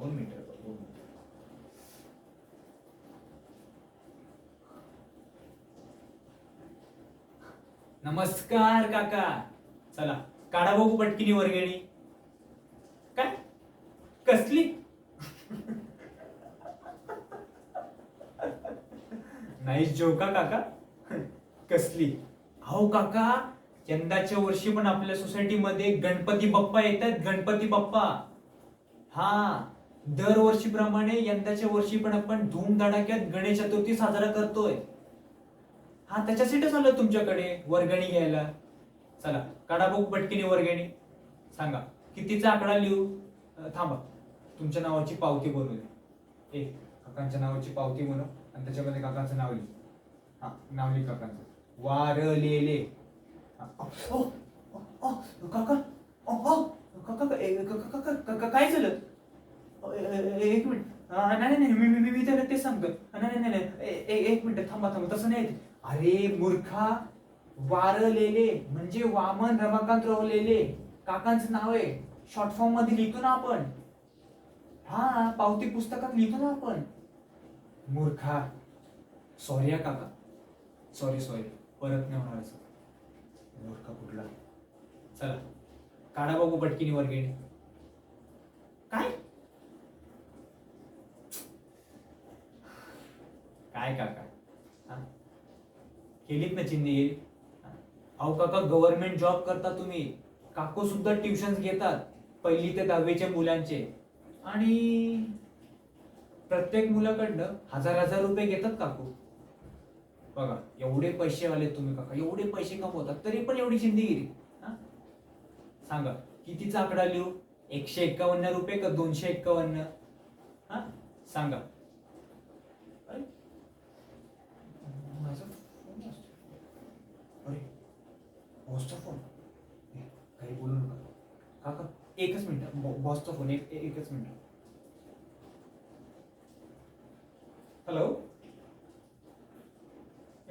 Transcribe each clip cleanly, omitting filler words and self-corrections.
2 मिनिटं 2 मिनिटं. नमस्कार काका. चला काढा बघू पटकिनी वर्गणी. काय कसली? नाही जोका काका. कसली? अहो काका, यंदाच्या वर्षी पण आपल्या सोसायटीमध्ये गणपती बाप्पा येतात. गणपती बाप्पा. हा, दरवर्षीप्रमाणे यंदाच्या वर्षी पण आपण धूमधडाक्यात गणेश चतुर्थी साजरा करतोय. हा, त्याच्यासाठीच आलो तुमच्याकडे वर्गणी घ्यायला. चला काढा बघू पटकिनी वर्गणी. सांगा कितीचा आकडा लिहू? थांबा, तुमच्या नावाची पावती बनवू दे. काकांच्या नावाची पावती बनव आणि त्याच्यामध्ये काकांचं नाव लिह. हा, नाव लिह काकांचं. वारलेले. काका काका काय झालं? एक मिनिट. नाही नाही मी त्याला ते सांगतो. नाही नाही नाही एक मिनिट थांबा थांबा. तसं नाही. अरे मूर्खा, वारलेले म्हणजे वामन रमाकांत रोवलेले. काकांचं नाव आहे. शॉर्ट फॉर्म मध्ये लिहितो ना आपण. हा, पावती पुस्तकात लिहितो ना आपण. मूर्खा. सॉरी हा काका. सॉरी परत नाही होणार असं. मूर्खा कुठला. चला काढा बघू पटकिनी वर्गणी. काय काय काका, केलीत ना चिन्हे? अहो काका, गव्हर्नमेंट जॉब करता तुम्ही. काकू सुद्धा ट्युशन्स घेतात 1ली ते 10वीच्या मुलांचे. आणि प्रत्येक मुलाकडनं 1000 रुपये घेतात काकू. बघा, एवढे पैसे वाले तुम्ही काका, एवढे पैसे कमवतात तरी पण एवढी जिंदगिरी. सांगा कितीचा आकडा लिहू? 151 रुपये का 251? हा सांगा. अरे बॉसचा फोन. काही बोलू नका काका. एकच मिनिट. बॉसचा फोन. एकच minute. Hello.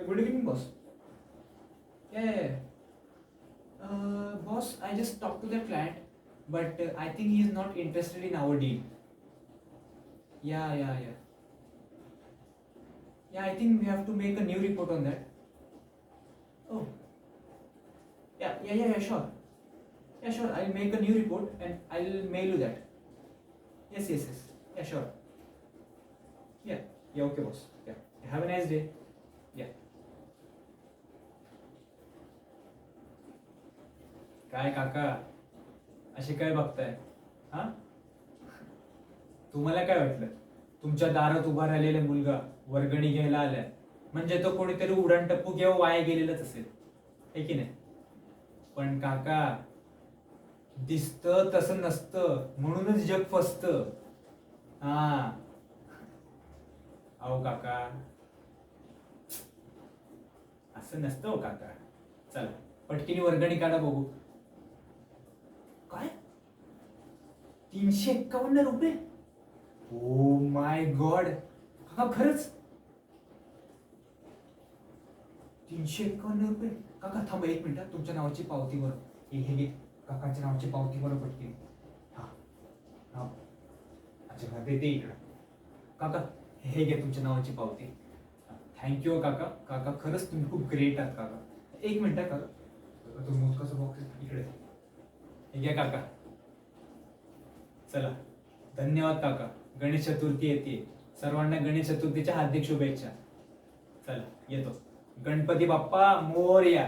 Good evening boss. Boss, I just talked to the client, but I think he is not interested in our deal. Yeah. I think we have to make a new report on that. Oh. Yeah, sure. Yeah, sure. I'll make a new report and I'll mail you that. Yes. Yeah, sure. Yeah, okay, boss. Yeah. Have a nice day. Yeah. काय काका, असे काय बघताय? हा, तुम्हाला काय वाटलं तुमच्या दारात उभा राहिलेला मुलगा वर्गणी घ्यायला आलाय म्हणजे तो कोणीतरी उडाणटप्पू किंवा वाया गेलेलाच असेल, है की नाही? पण काका, दिसतं तसं नसतं म्हणूनच जग फसतं. हा, अहो काका, असं नसतं हो काका. चला पटकिनी वर्गणी काढा बघू. काय 351 रुपये? ओ माय गॉड काका, खरंच 351 रुपये? काका थांबा एक मिनिट. तुमच्या नावाची पावती बरं. हे घे काकांच्या नावाची पावती बरं पटकी. हा अच्छा देते इकडं. काका हे घे तुमच्या नावाची पावती. थँक्यू काका. काका खरंच तुम्ही खूप ग्रेट आहात काका. एक मिनिट काका, तो मोदकाचा बॉक्स इकडे. हे घ्या काका. चला धन्यवाद काका. गणेश चतुर्थी येते. सर्वांना गणेश चतुर्थीच्या हार्दिक शुभेच्छा. चला येतो. गणपती बाप्पा मोरया.